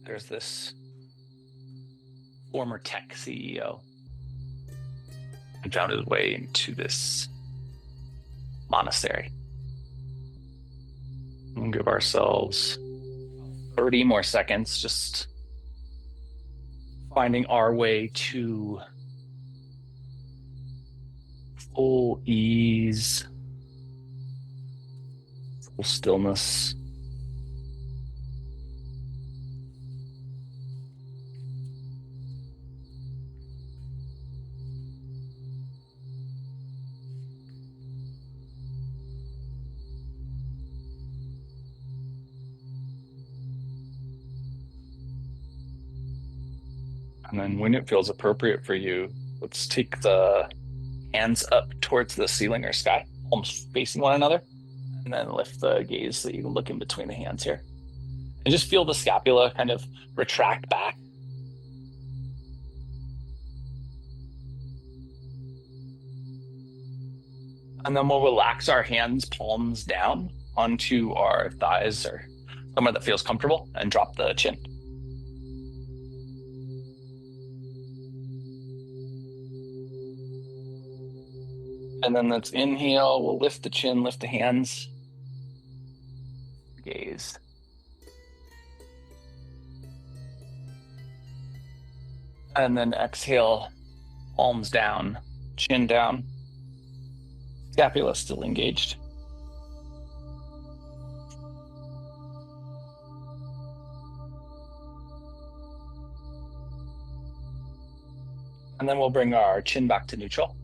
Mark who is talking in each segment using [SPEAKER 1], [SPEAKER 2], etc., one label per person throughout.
[SPEAKER 1] there's this former tech CEO who found his way into this monastery. We'll give ourselves 30 more seconds, just finding our way to full ease, full stillness. And then when it feels appropriate for you, let's take the hands up towards the ceiling or sky, almost facing one another, and then lift the gaze so you can look in between the hands here. And just feel the scapula kind of retract back. And then we'll relax our hands, palms down onto our thighs or somewhere that feels comfortable, and drop the chin. And then let's inhale, we'll lift the chin, lift the hands, gaze. And then exhale, palms down, chin down, scapula still engaged. And then we'll bring our chin back to neutral.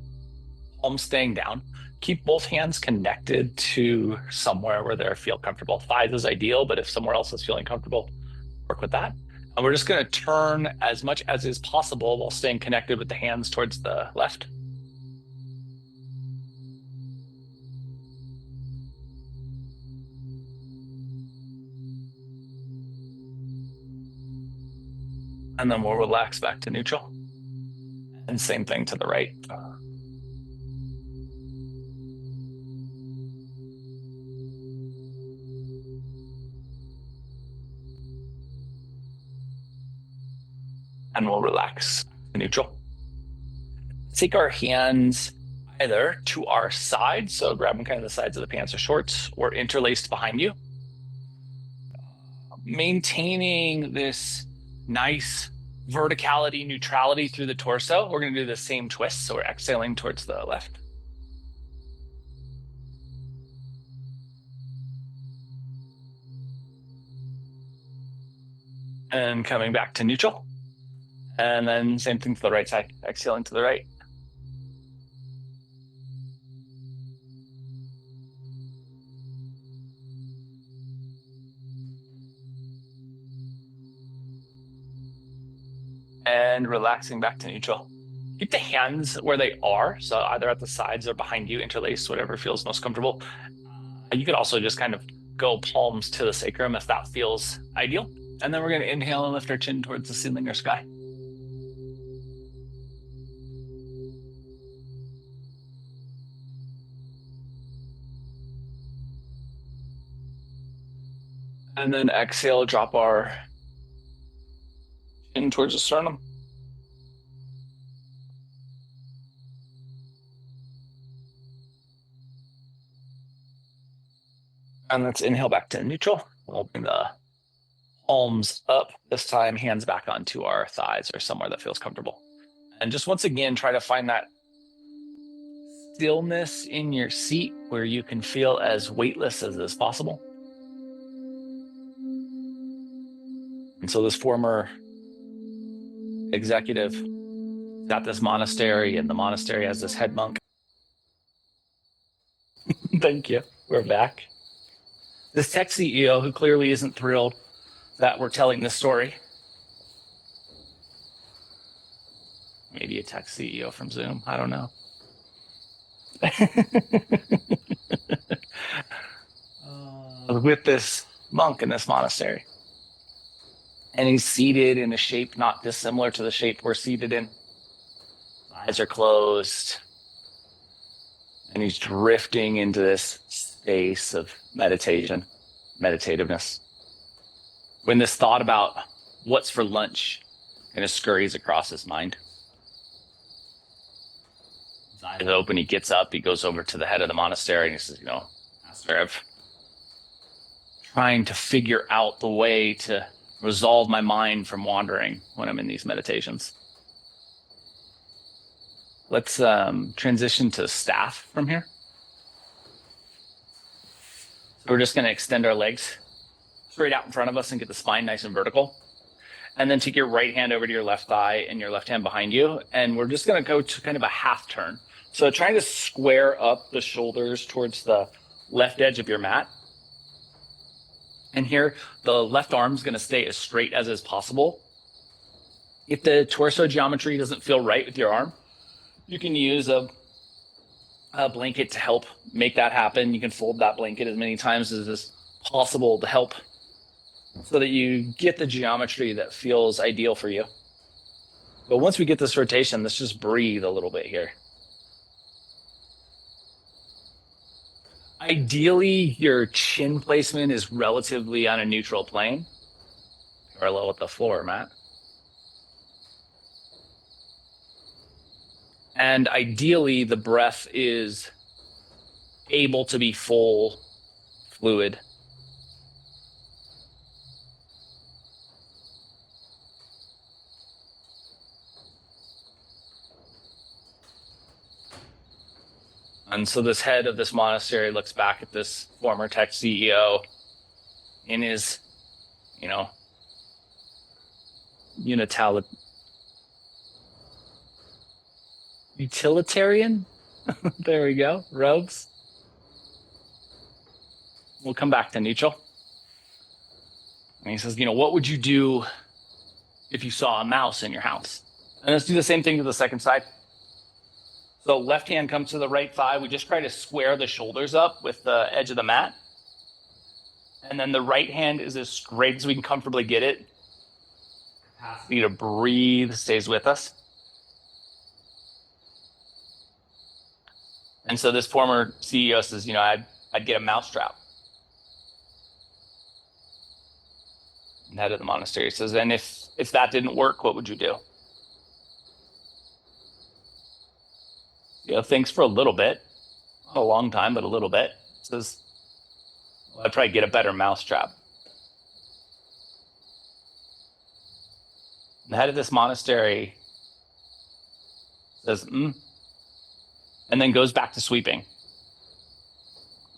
[SPEAKER 1] Palms staying down. Keep both hands connected to somewhere where they feel comfortable. Thighs is ideal, but if somewhere else is feeling comfortable, work with that. And we're just going to turn as much as is possible while staying connected with the hands towards the left. And then we'll relax back to neutral. And same thing to the right. And we'll relax to neutral. Take our hands either to our sides, so grabbing kind of the sides of the pants or shorts, or interlaced behind you. Maintaining this nice verticality, neutrality through the torso. We're going to do the same twist, so we're exhaling towards the left. And coming back to neutral. And then same thing to the right side, exhaling to the right. And relaxing back to neutral. Keep the hands where they are, so either at the sides or behind you, interlaced, whatever feels most comfortable. You could also just kind of go palms to the sacrum if that feels ideal. And then we're going to inhale and lift our chin towards the ceiling or sky. And then exhale, drop our chin towards the sternum. And let's inhale back to neutral. We'll bring the palms up, this time hands back onto our thighs or somewhere that feels comfortable. And just once again, try to find that stillness in your seat where you can feel as weightless as is possible. And so this former executive is at this monastery, and the monastery has this head monk. Thank you. We're back. This tech CEO who clearly isn't thrilled that we're telling this story. Maybe a tech CEO from Zoom. I don't know. With this monk in this monastery. And he's seated in a shape not dissimilar to the shape we're seated in. Eyes are closed. And he's drifting into this space of meditation, meditativeness. When this thought about what's for lunch kind of scurries across his mind. His eyes open, he gets up, he goes over to the head of the monastery and he says, Master, I've trying to figure out the way to resolve my mind from wandering when I'm in these meditations. Let's transition to staff from here. So we're just going to extend our legs straight out in front of us and get the spine nice and vertical. And then take your right hand over to your left thigh and your left hand behind you. And we're just going to go to kind of a half turn. So trying to square up the shoulders towards the left edge of your mat. And here, the left arm is going to stay as straight as is possible. If the torso geometry doesn't feel right with your arm, you can use a blanket to help make that happen. You can fold that blanket as many times as is possible to help so that you get the geometry that feels ideal for you. But once we get this rotation, let's just breathe a little bit here. Ideally, your chin placement is relatively on a neutral plane, parallel with the floor, Matt. And ideally, the breath is able to be full, fluid. And so this head of this monastery looks back at this former tech CEO in his, utilitarian, there we go, robes. We'll come back to neutral. And he says, what would you do if you saw a mouse in your house? And let's do the same thing to the second side. So left hand comes to the right thigh. We just try to square the shoulders up with the edge of the mat. And then the right hand is as straight as we can comfortably get it. Capacity to breathe stays with us. And so this former CEO says, I'd get a mousetrap. And head of the monastery says, and if that didn't work, what would you do? Thinks for a little bit, not a long time, but a little bit. Says, I'd probably get a better mousetrap. The head of this monastery says, and then goes back to sweeping.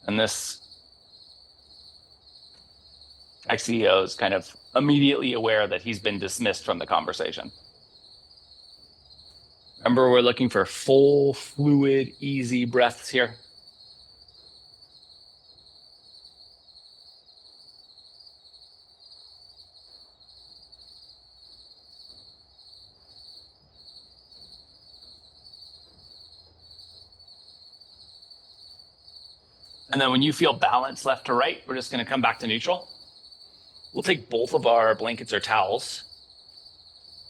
[SPEAKER 1] And this ex-CEO is kind of immediately aware that he's been dismissed from the conversation. Remember, we're looking for full, fluid, easy breaths here. And then when you feel balance left to right, we're just going to come back to neutral. We'll take both of our blankets or towels.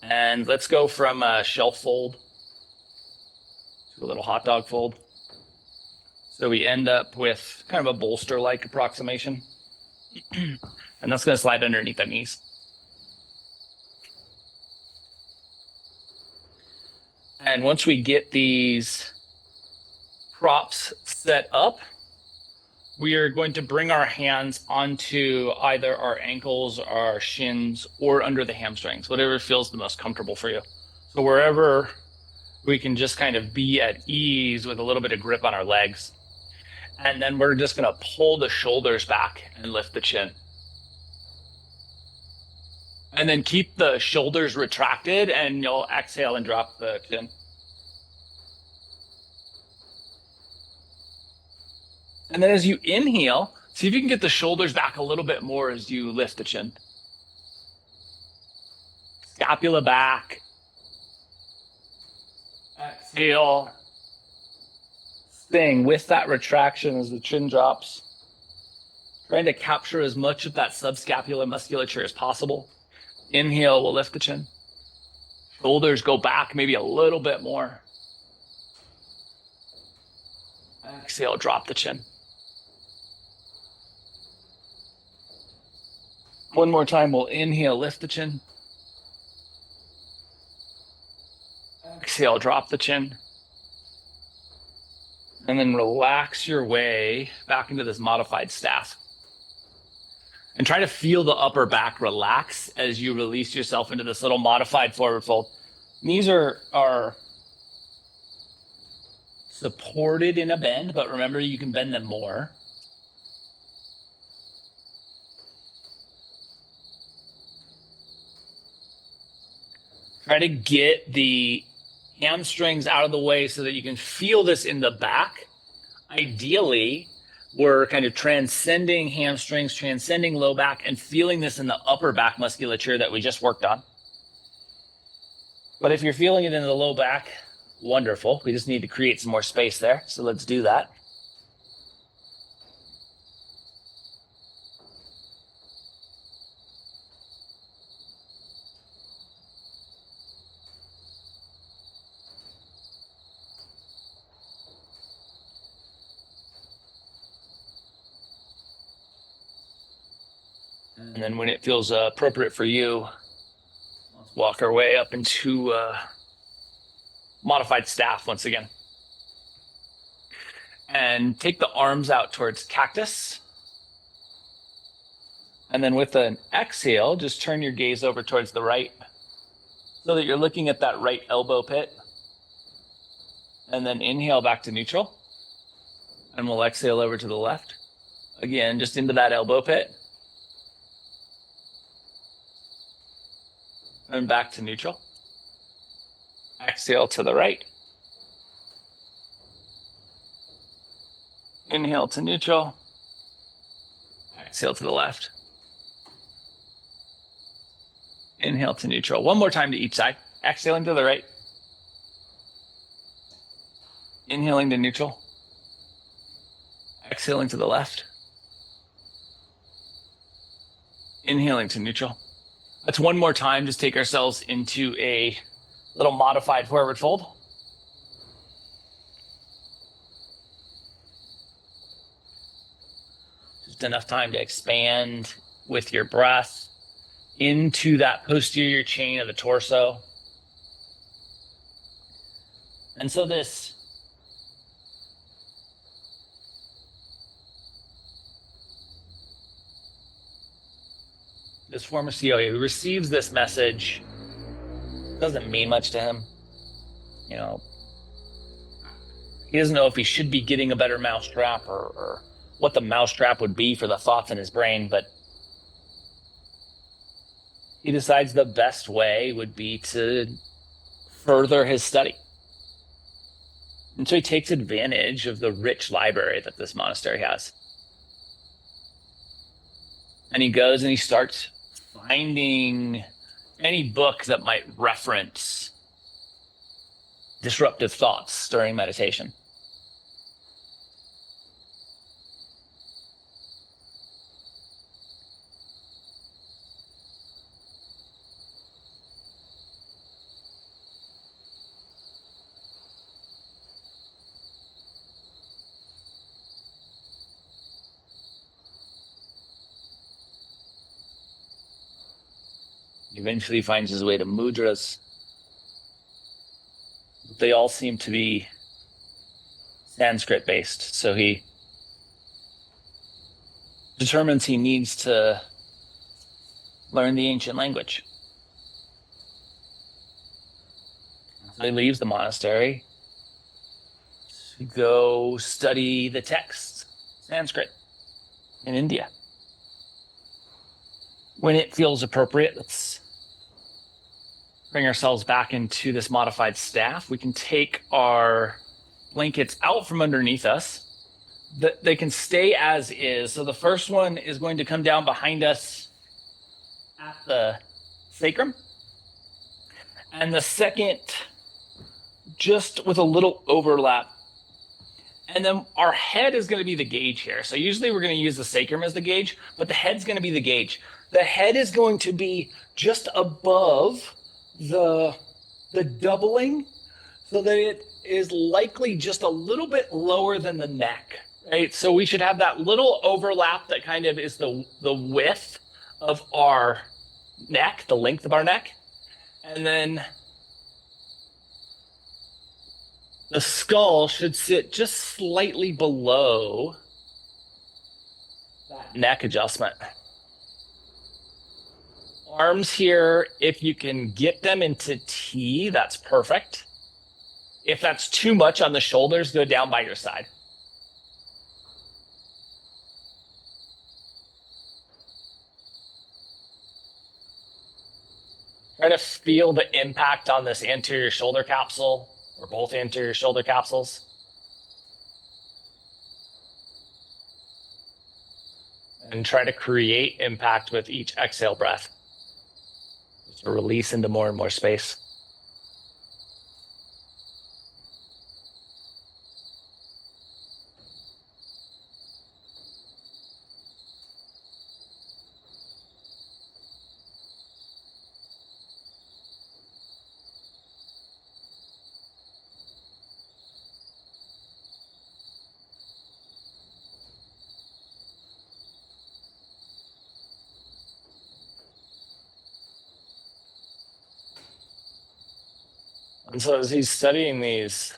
[SPEAKER 1] And let's go from a shelf fold to a little hot dog fold. So we end up with kind of a bolster-like approximation. And that's going to slide underneath the knees. And once we get these props set up, we are going to bring our hands onto either our ankles, our shins, or under the hamstrings, whatever feels the most comfortable for you. So wherever we can just kind of be at ease with a little bit of grip on our legs. And then we're just going to pull the shoulders back and lift the chin. And then keep the shoulders retracted and you'll exhale and drop the chin. And then as you inhale, see if you can get the shoulders back a little bit more as you lift the chin. Scapula back. Exhale. Staying with that retraction as the chin drops. Trying to capture as much of that subscapular musculature as possible. Inhale, we'll lift the chin. Shoulders go back maybe a little bit more. Exhale, drop the chin. One more time, we'll inhale, lift the chin. exhale, drop the chin. And then relax your way back into this modified staff. And try to feel the upper back relax as you release yourself into this little modified forward fold. Knees are supported in a bend, but remember you can bend them more. Try to get the hamstrings out of the way so that you can feel this in the back. Ideally, we're kind of transcending hamstrings, transcending low back, and feeling this in the upper back musculature that we just worked on. But if you're feeling it in the low back, wonderful. We just need to create some more space there. So let's do that. And then when it feels appropriate for you, let's walk our way up into modified staff once again. And take the arms out towards cactus. And then with an exhale, just turn your gaze over towards the right so that you're looking at that right elbow pit. And then inhale back to neutral. And we'll exhale over to the left. Again, just into that elbow pit. And back to neutral. Exhale to the right. Inhale to neutral. Exhale to the left. Inhale to neutral. One more time to each side. Exhaling to the right. Inhaling to neutral. Exhaling to the left. Inhaling to neutral. That's one more time. Just take ourselves into a little modified forward fold. Just enough time to expand with your breath into that posterior chain of the torso. And so this former COA who receives this message, doesn't mean much to him. You know, he doesn't know if he should be getting a better mousetrap or what the mousetrap would be for the thoughts in his brain, but he decides the best way would be to further his study. And so he takes advantage of the rich library that this monastery has. And he goes and he starts finding any book that might reference disruptive thoughts during meditation. Eventually finds his way to mudras. They all seem to be Sanskrit based, so he determines he needs to learn the ancient language. So he leaves the monastery to go study the texts, Sanskrit, in India. When it feels appropriate, let's bring ourselves back into this modified staff. We can take our blankets out from underneath us. They can stay as is. So the first one is going to come down behind us at the sacrum. And the second, just with a little overlap. And then our head is going to be the gauge here. So usually we're going to use the sacrum as the gauge, but the head's going to be the gauge. The head is going to be just above the doubling, so that it is likely just a little bit lower than the neck, right? So we should have that little overlap that kind of is the width of our neck, the length of our neck. And then The skull should sit just slightly below that neck adjustment. Arms here, if you can get them into T, that's perfect. If that's too much on the shoulders, go down by your side. Try to feel the impact on this anterior shoulder capsule or both anterior shoulder capsules. And try to create impact with each exhale breath. Just to release into more and more space. And so as he's studying these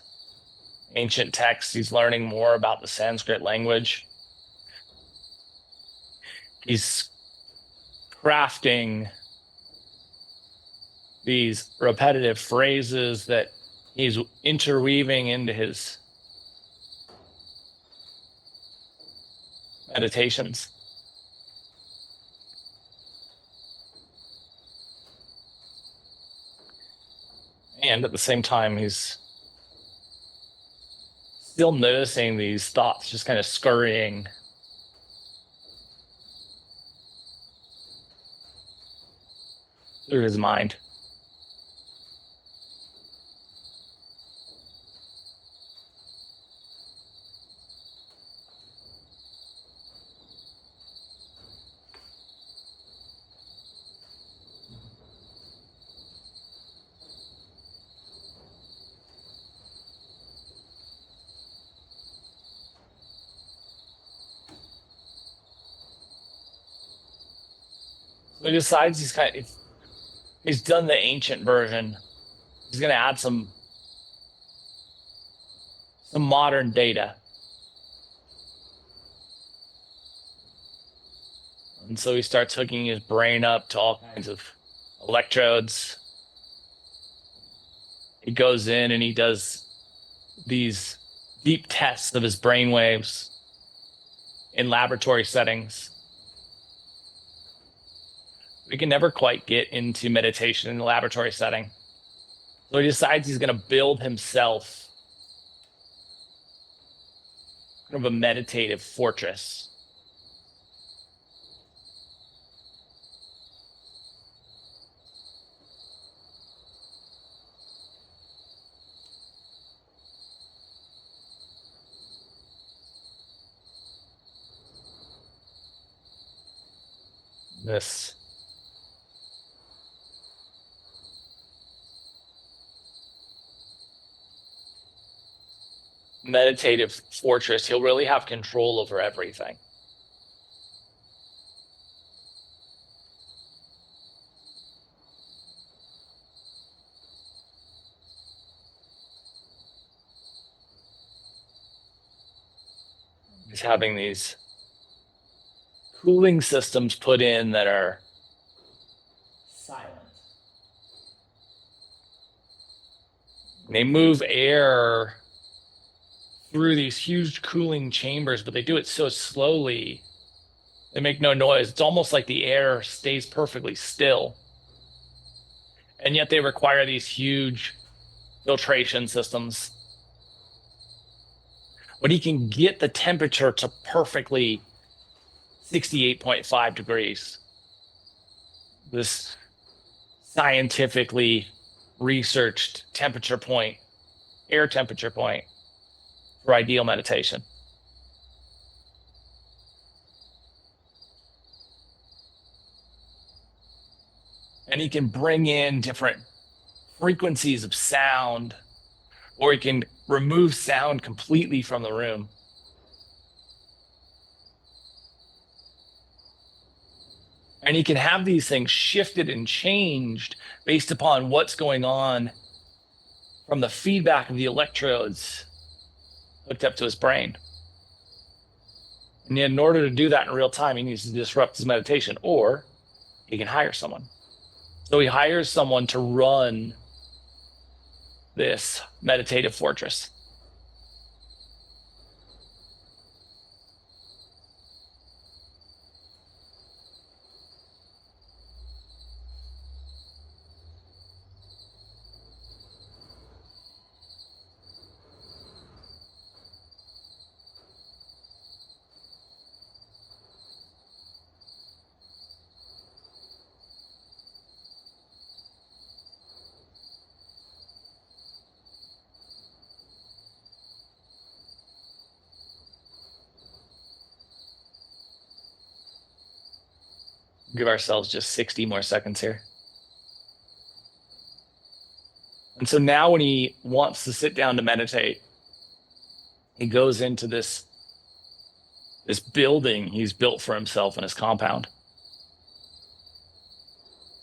[SPEAKER 1] ancient texts, he's learning more about the Sanskrit language. He's crafting these repetitive phrases that he's interweaving into his meditations. And at the same time, he's still noticing these thoughts just kind of scurrying through his mind. So he decides he's done the ancient version. He's going to add some modern data. And so he starts hooking his brain up to all kinds of electrodes. He goes in and he does these deep tests of his brain waves in laboratory settings. We can never quite get into meditation in the laboratory setting. So he decides he's going to build himself kind of a meditative fortress. This meditative fortress, he'll really have control over everything. He's having these cooling systems put in that are silent. They move air through these huge cooling chambers, but they do it so slowly. They make no noise. It's almost like the air stays perfectly still. And yet they require these huge filtration systems. But he can get the temperature to perfectly 68.5 degrees. This scientifically researched temperature point, air temperature point for ideal meditation. And he can bring in different frequencies of sound, or he can remove sound completely from the room. And he can have these things shifted and changed based upon what's going on from the feedback of the electrodes hooked up to his brain. And in order to do that in real time, he needs to disrupt his meditation, or he can hire someone. So he hires someone to run this meditative fortress. Give ourselves just 60 more seconds here. And so now when he wants to sit down to meditate, he goes into this building he's built for himself in his compound.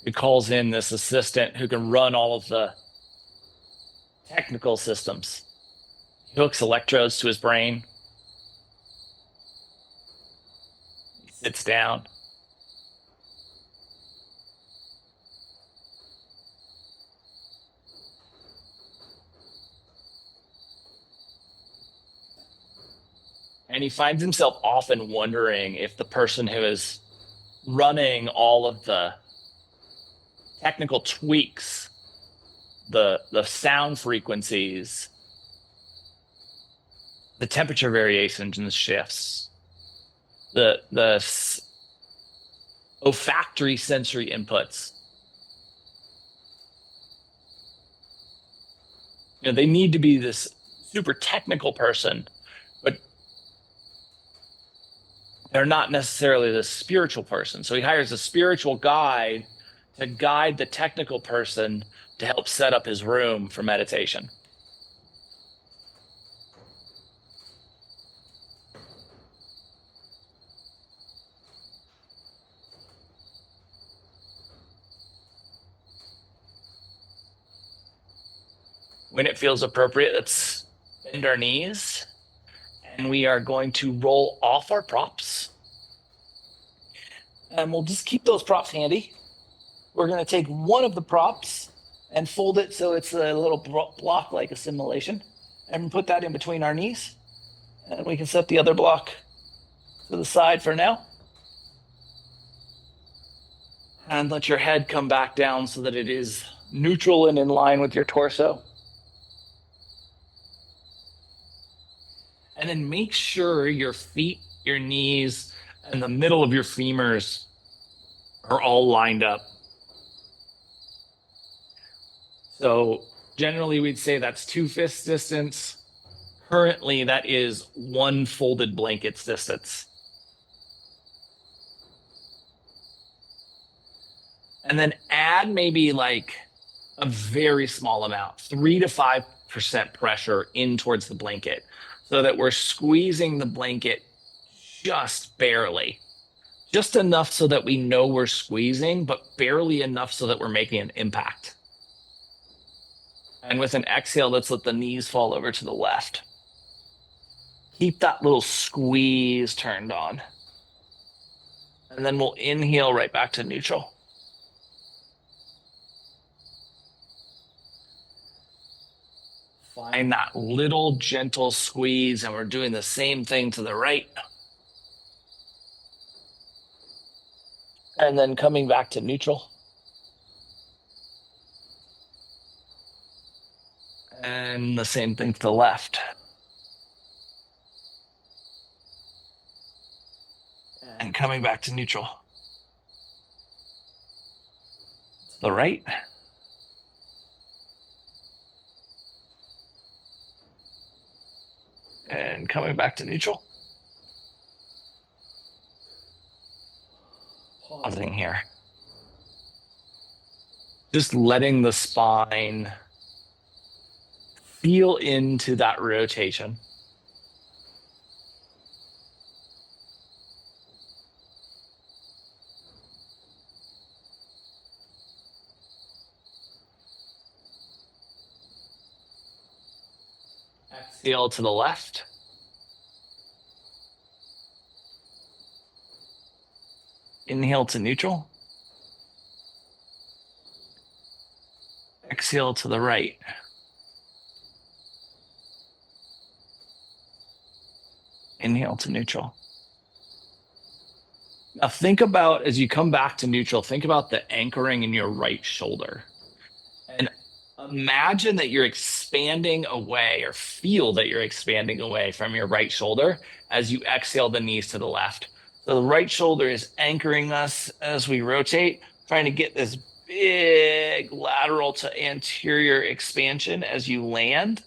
[SPEAKER 1] He calls in this assistant who can run all of the technical systems. He hooks electrodes to his brain. He sits down. And he finds himself often wondering if the person who is running all of the technical tweaks, the sound frequencies, the temperature variations and the shifts, the olfactory sensory inputs, they need to be this super technical person, but they're not necessarily the spiritual person. So he hires a spiritual guide to guide the technical person to help set up his room for meditation. When it feels appropriate, let's bend our knees, and we are going to roll off our props. And we'll just keep those props handy. We're going to take one of the props and fold it so it's a little block like assimilation, and put that in between our knees. And we can set the other block to the side for now. And let your head come back down so that it is neutral and in line with your torso. And then make sure your feet, your knees, and the middle of your femurs are all lined up. So generally we'd say that's 2 fists distance. Currently, that is 1 folded blanket's distance. And then add maybe like a very small amount, 3 to 5% pressure in towards the blanket, so that we're squeezing the blanket just barely. Just enough so that we know we're squeezing, but barely enough so that we're making an impact. And with an exhale, let's let the knees fall over to the left. Keep that little squeeze turned on. And then we'll inhale right back to neutral. Find that little gentle squeeze, and we're doing the same thing to the right. And then coming back to neutral. And the same thing to the left. And coming back to neutral. To the right. And coming back to neutral. Pausing here. Just letting the spine feel into that rotation. Exhale to the left. Inhale to neutral. Exhale to the right. Inhale to neutral. Now think about, as you come back to neutral, think about the anchoring in your right shoulder. And imagine that you're expanding away, or feel that you're expanding away from your right shoulder as you exhale the knees to the left. So the right shoulder is anchoring us as we rotate, trying to get this big lateral to anterior expansion as you land.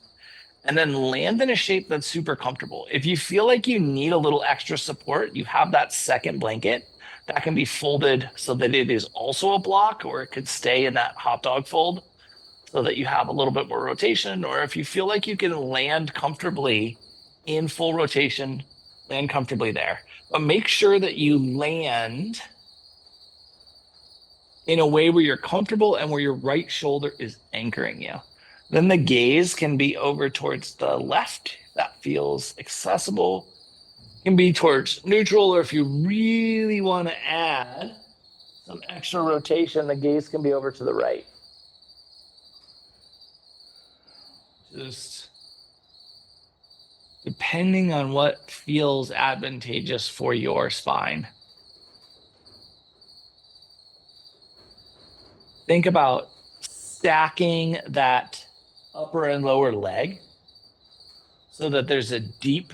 [SPEAKER 1] And then land in a shape that's super comfortable. If you feel like you need a little extra support, you have that second blanket that can be folded so that it is also a block, or it could stay in that hot dog fold so that you have a little bit more rotation. Or if you feel like you can land comfortably in full rotation, land comfortably there. But make sure that you land in a way where you're comfortable and where your right shoulder is anchoring you. Then the gaze can be over towards the left. That feels accessible. It can be towards neutral, or if you really want to add some extra rotation, the gaze can be over to the right. Just depending on what feels advantageous for your spine. Think about stacking that upper and lower leg so that there's a deep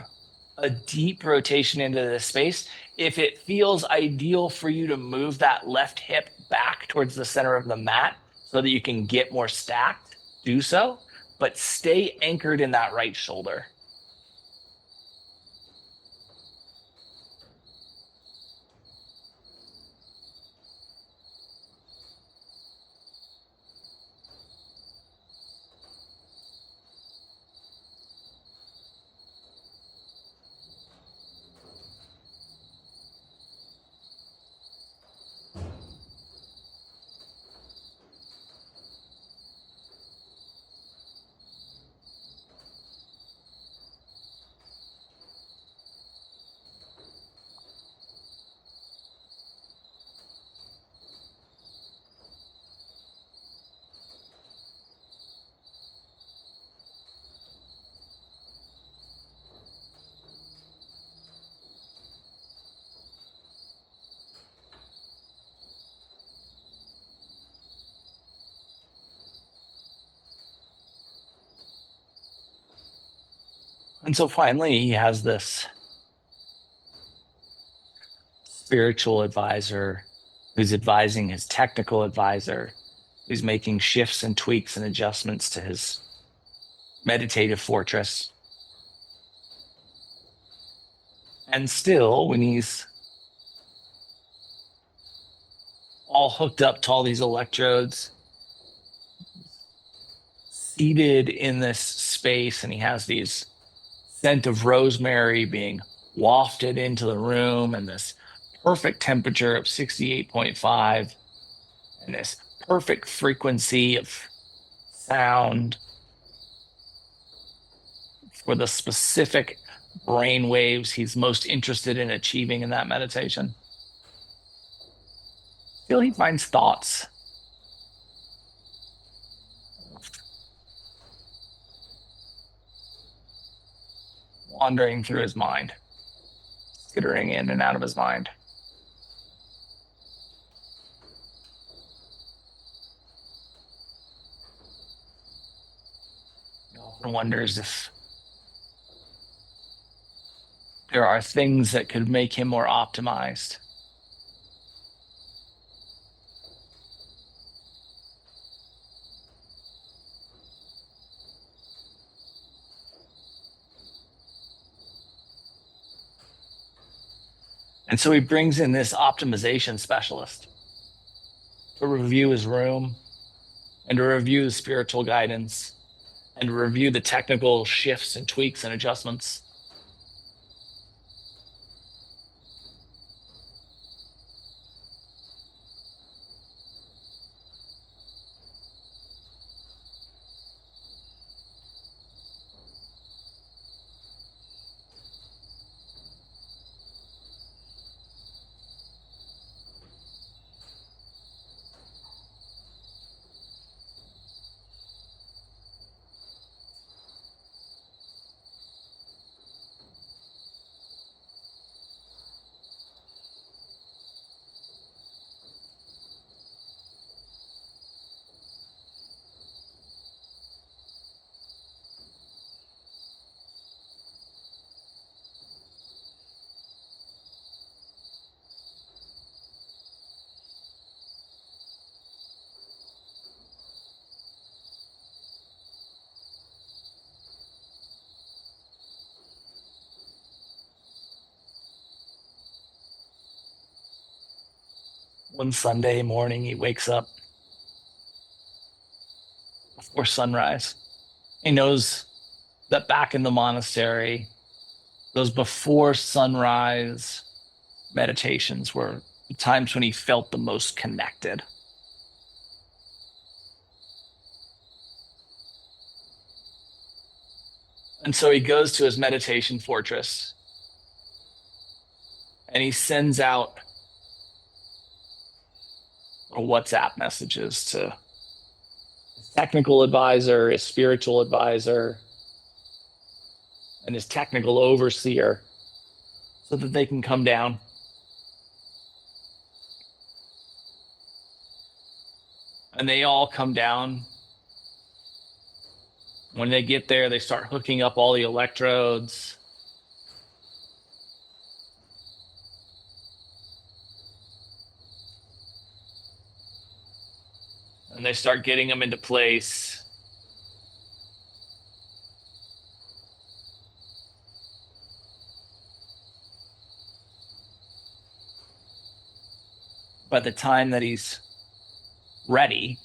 [SPEAKER 1] rotation into this space. If it feels ideal for you to move that left hip back towards the center of the mat so that you can get more stacked, do so, but stay anchored in that right shoulder. And so finally, he has this spiritual advisor who's advising his technical advisor, who's making shifts and tweaks and adjustments to his meditative fortress. And still, when he's all hooked up to all these electrodes, seated in this space, and he has these scent of rosemary being wafted into the room, and this perfect temperature of 68.5, and this perfect frequency of sound for the specific brain waves he's most interested in achieving in that meditation. Still, he finds thoughts wandering through his mind, skittering in and out of his mind. He often wonders if there are things that could make him more optimized. And so he brings in this optimization specialist to review his room and to review the spiritual guidance and to review the technical shifts and tweaks and adjustments. One Sunday morning, he wakes up before sunrise. He knows that back in the monastery, those before sunrise meditations were the times when he felt the most connected. And so he goes to his meditation fortress and he sends out WhatsApp messages to his technical advisor, his spiritual advisor, and his technical overseer so that they can come down. And they all come down. When they get there, they start hooking up all the electrodes. And they start getting them into place. By the time that he's ready,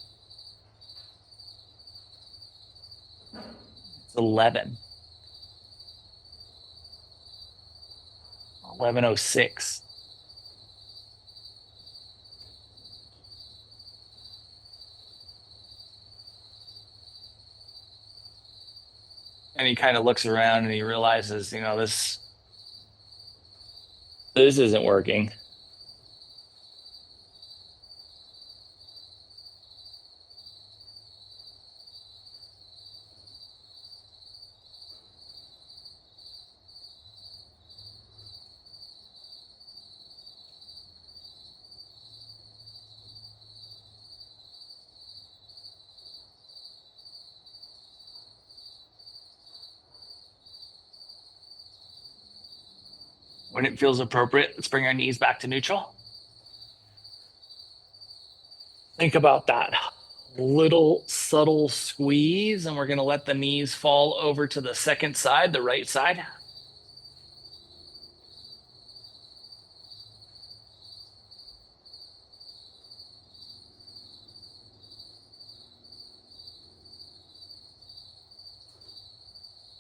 [SPEAKER 1] it's 11:06. And he kind of looks around and he realizes, this isn't working. When it feels appropriate, let's bring our knees back to neutral. Think about that little subtle squeeze, and we're going to let the knees fall over to the second side, the right side.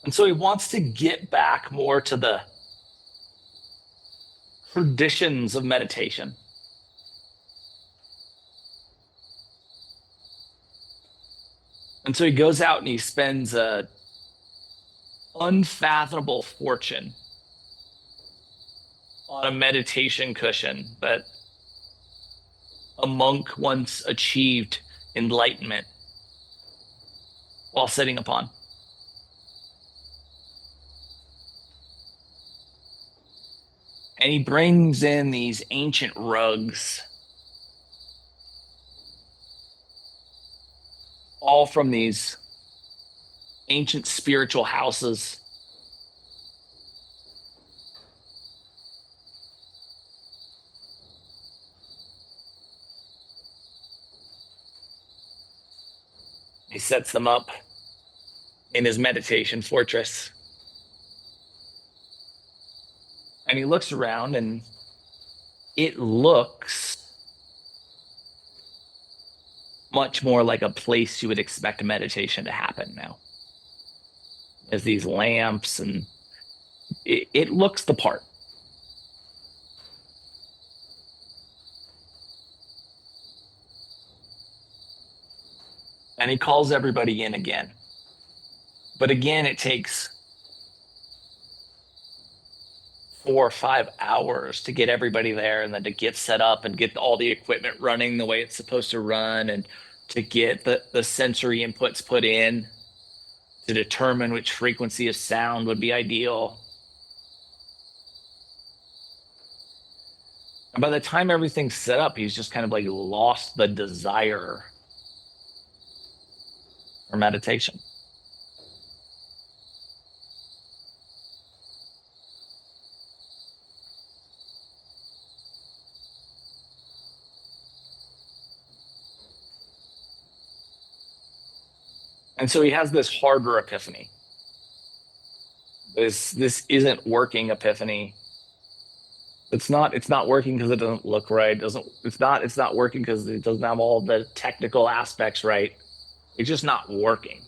[SPEAKER 1] And so he wants to get back more to the traditions of meditation. And so he goes out and he spends a unfathomable fortune on a meditation cushion that a monk once achieved enlightenment while sitting upon. And he brings in these ancient rugs, all from these ancient spiritual houses. He sets them up in his meditation fortress. And he looks around and it looks much more like a place you would expect a meditation to happen now. There's these lamps and it looks the part. And he calls everybody in again. But again, it takes 4 or 5 hours to get everybody there and then to get set up and get all the equipment running the way it's supposed to run and to get the sensory inputs put in to determine which frequency of sound would be ideal. And by the time everything's set up, he's just kind of like lost the desire for meditation. And so he has this harder epiphany. This isn't working epiphany. It's not working because it doesn't look right. It doesn't it's not working because it doesn't have all the technical aspects right. It's just not working.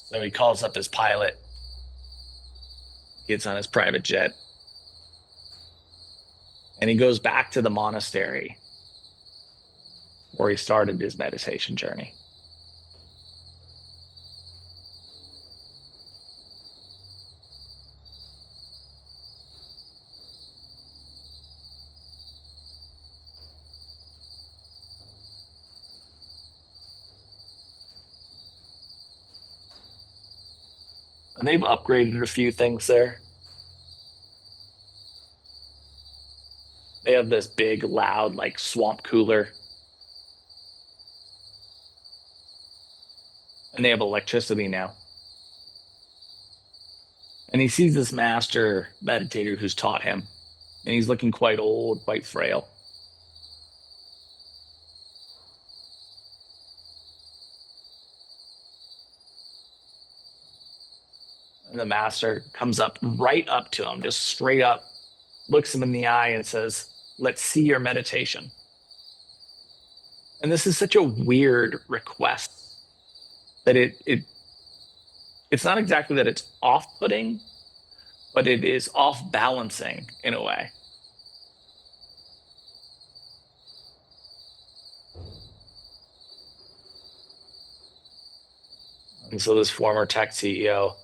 [SPEAKER 1] So he calls up his pilot, gets on his private jet, and he goes back to the monastery where he started his meditation journey. And they've upgraded a few things there. They have this big, loud, like swamp cooler, and they have electricity now. And he sees this master meditator who's taught him, and he's looking quite old, quite frail. And the master comes up right up to him, just straight up, looks him in the eye and says, "Let's see your meditation." And this is such a weird request that it's not exactly that it's off-putting, but it is off-balancing in a way. And so this former tech CEO,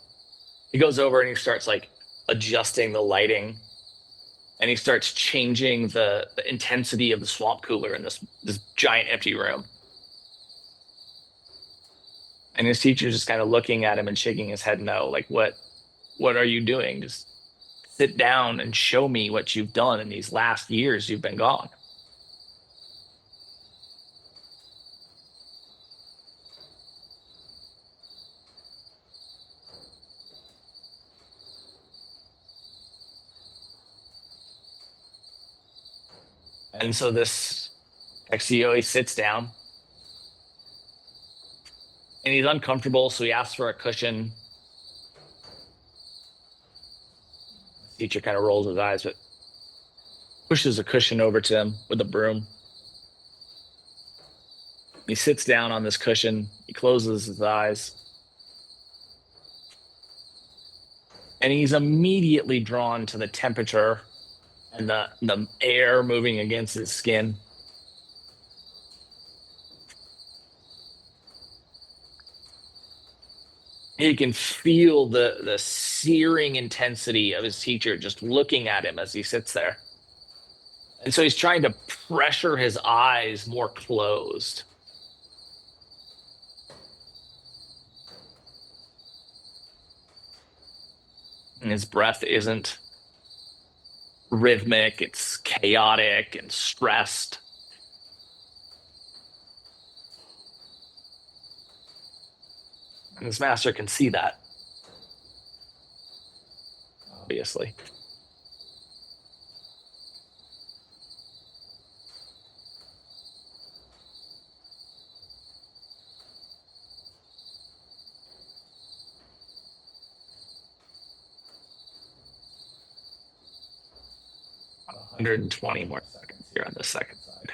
[SPEAKER 1] he goes over and he starts like adjusting the lighting, and he starts changing the intensity of the swamp cooler in this giant empty room. And his teacher's just kind of looking at him and shaking his head no, like what are you doing? Just sit down and show me what you've done in these last years you've been gone. And so this ex CEO, he sits down and he's uncomfortable, so he asks for a cushion. The teacher kind of rolls his eyes, but pushes a cushion over to him with a broom. He sits down on this cushion, he closes his eyes, and he's immediately drawn to the temperature and the air moving against his skin. He can feel the searing intensity of his teacher just looking at him as he sits there. And so he's trying to pressure his eyes more closed. And his breath isn't rhythmic, it's chaotic and stressed. And his master can see that, obviously. 120 more seconds here on the second side.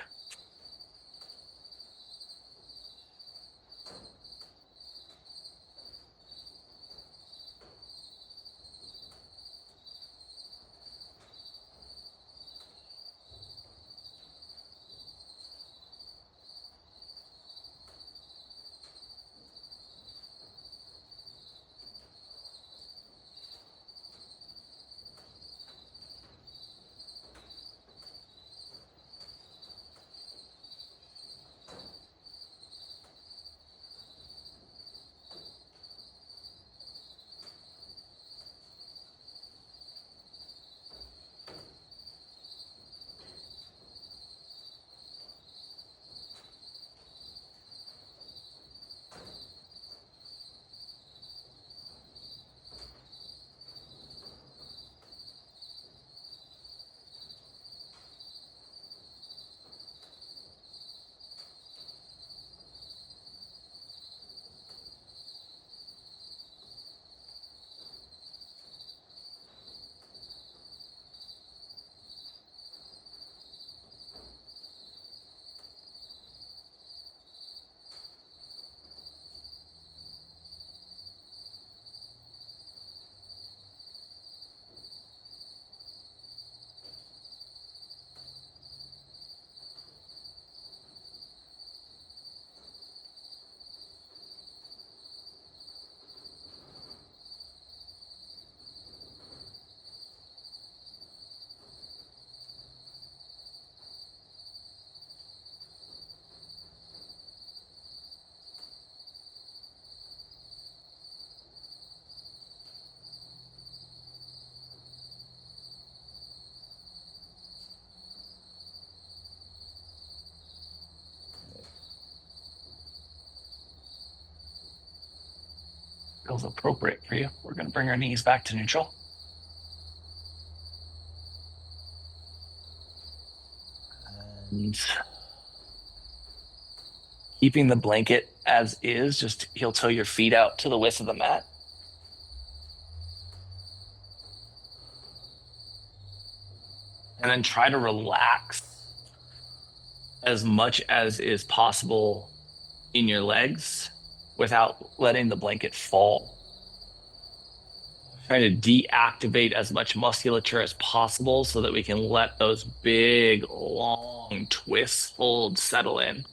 [SPEAKER 1] feels appropriate for you. We're going to bring our knees back to neutral. And keeping the blanket as is, just heel toe your feet out to the width of the mat. And then try to relax as much as is possible in your legs without letting the blanket fall. Trying to deactivate as much musculature as possible so that we can let those big, long twists, folds settle in.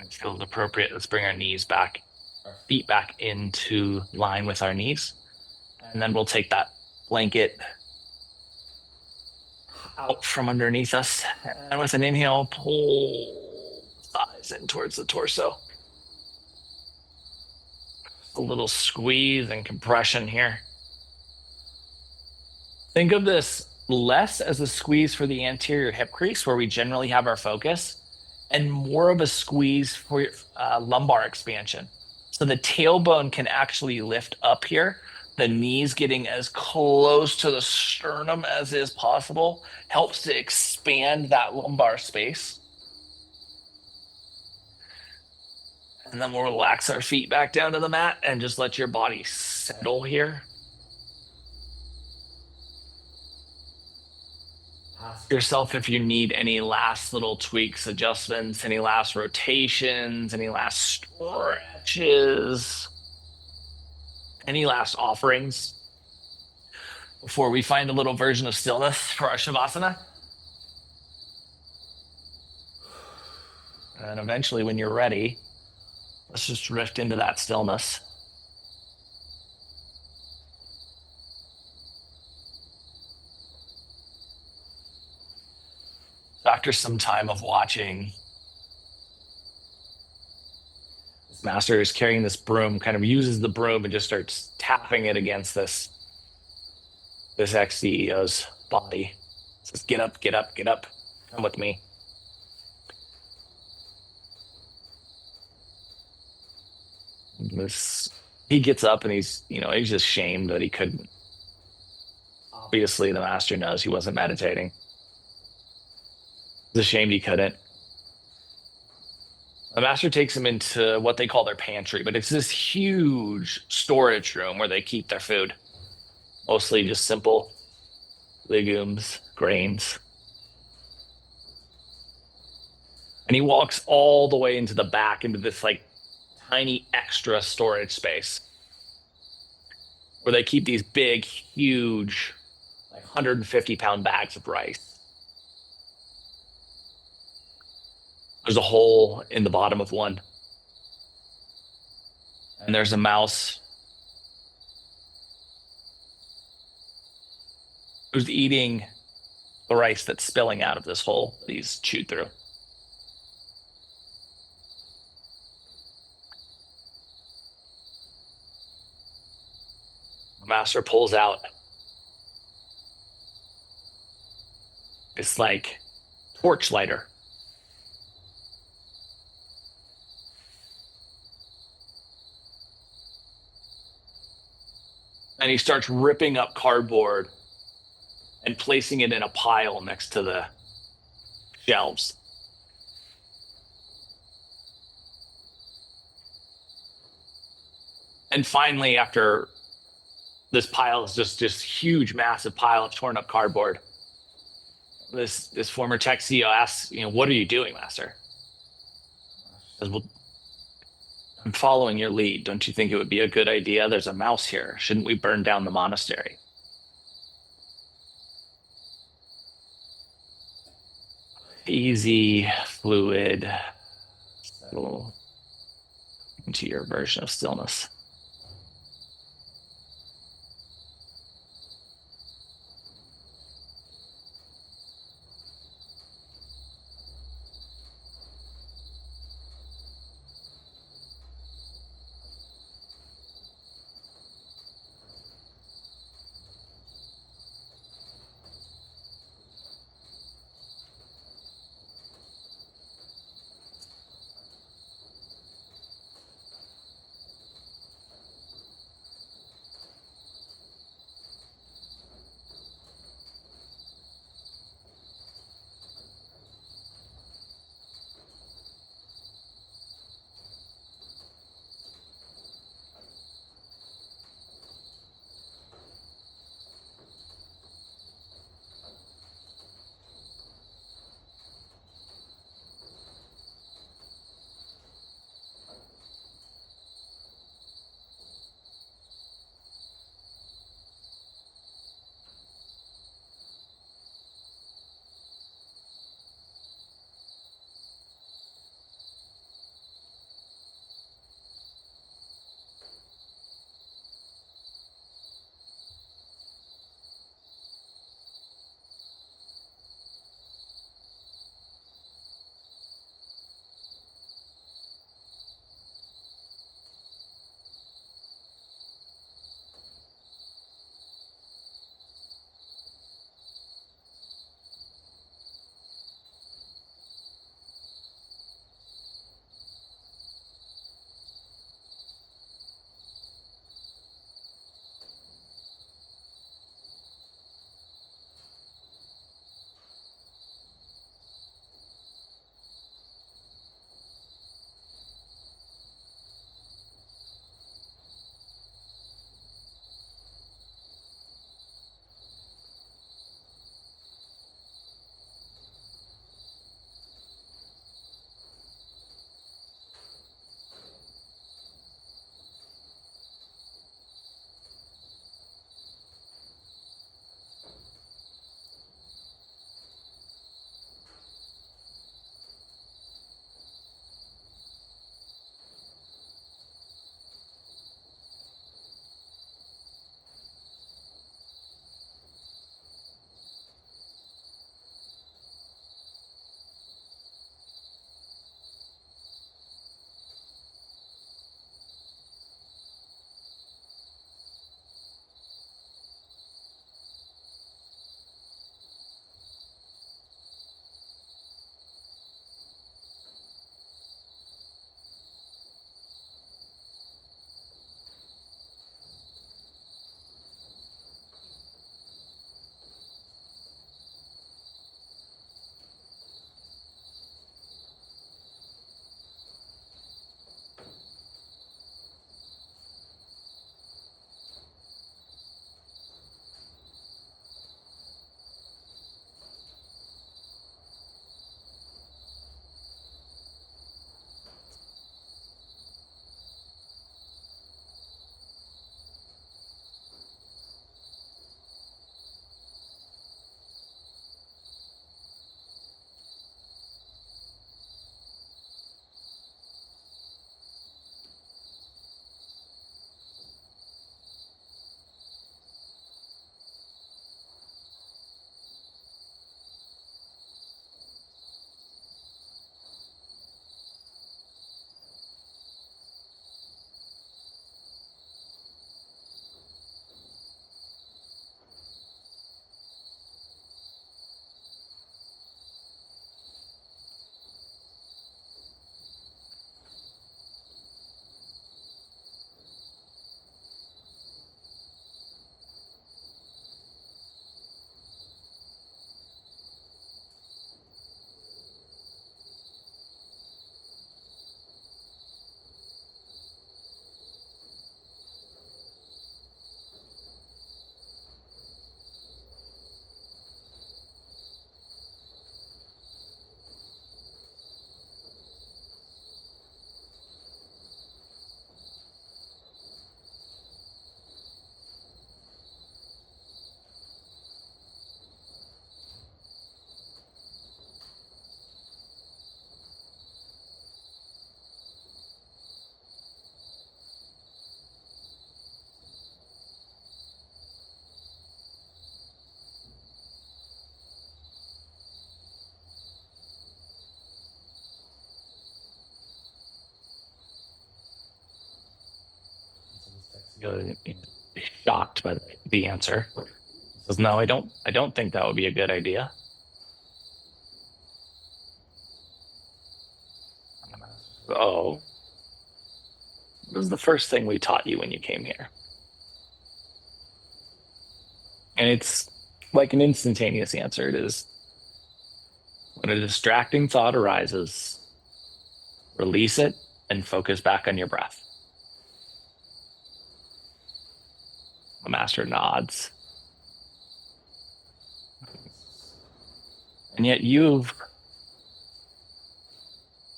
[SPEAKER 1] It feels appropriate. Let's bring our knees back, our feet back into line with our knees. And then we'll take that blanket out from underneath us. And with an inhale, pull the thighs in towards the torso. A little squeeze and compression here. Think of this less as a squeeze for the anterior hip crease, where we generally have our focus, and more of a squeeze for your lumbar expansion. So the tailbone can actually lift up here. The knees getting as close to the sternum as is possible helps to expand that lumbar space. And then we'll relax our feet back down to the mat and just let your body settle here. Ask yourself if you need any last little tweaks, adjustments, any last rotations, any last stretches, any last offerings before we find a little version of stillness for our Shavasana. And eventually, when you're ready, let's just drift into that stillness. After some time of watching, this master is carrying this broom, kind of uses the broom and just starts tapping it against this ex-CEO's body. Says, get up, get up, get up. Come with me. This, he gets up and he's just shamed that he couldn't. Obviously, the master knows he wasn't meditating. He's ashamed he couldn't. The master takes him into what they call their pantry, but it's this huge storage room where they keep their food. Mostly just simple legumes, grains. And he walks all the way into the back into this like tiny extra storage space where they keep these big, huge, like 150-pound bags of rice. There's a hole in the bottom of one. And there's a mouse who's eating the rice that's spilling out of this hole that he's chewed through. The master pulls out It's like torch lighter. And he starts ripping up cardboard and placing it in a pile next to the shelves. And finally, after this pile is just huge, massive pile of torn up cardboard, this former tech CEO asks, what are you doing, Master? He says, well, I'm following your lead. Don't you think it would be a good idea? There's a mouse here. Shouldn't we burn down the monastery? Easy, fluid, settle into your version of stillness. shocked by the answer. Says, no, I don't think that would be a good idea. Oh, this is the first thing we taught you when you came here. And it's like an instantaneous answer. It is when a distracting thought arises, release it and focus back on your breath. The master nods. And yet you've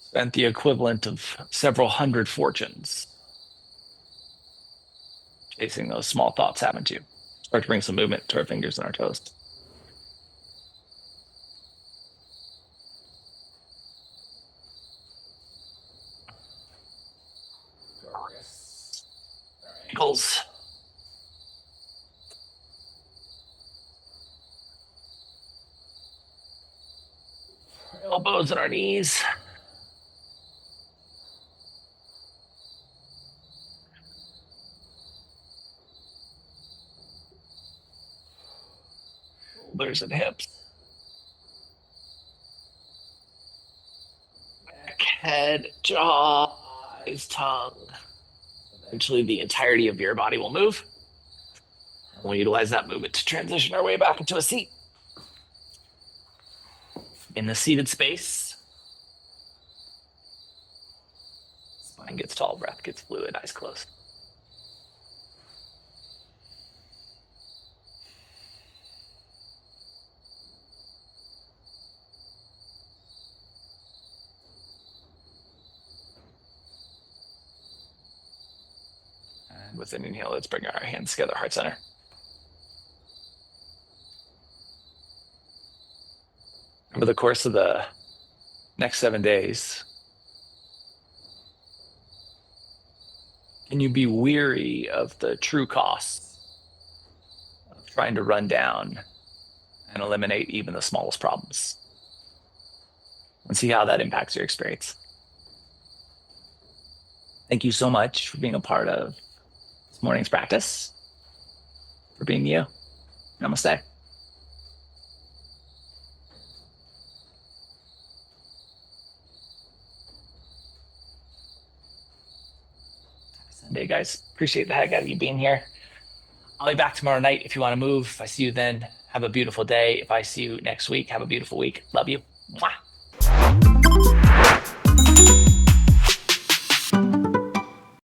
[SPEAKER 1] spent the equivalent of several hundred fortunes chasing those small thoughts, haven't you? Start to bring some movement to our fingers and our toes. Our wrists, our ankles, our elbows, and our knees. Shoulders and hips. Neck, head, jaw, eyes, tongue. Eventually, the entirety of your body will move. We'll utilize that movement to transition our way back into a seat. In the seated space, spine gets tall, breath gets fluid, eyes closed. And with an inhale, let's bring our hands together, heart center. Over the course of the next 7 days, can you be weary of the true costs of trying to run down and eliminate even the smallest problems? And see how that impacts your experience. Thank you so much for being a part of this morning's practice, for being you. Namaste. Sunday, guys. Appreciate the heck out of you being here. I'll be back tomorrow night if you want to move. If I see you then, have a beautiful day. If I see you next week, have a beautiful week. Love you. Mwah.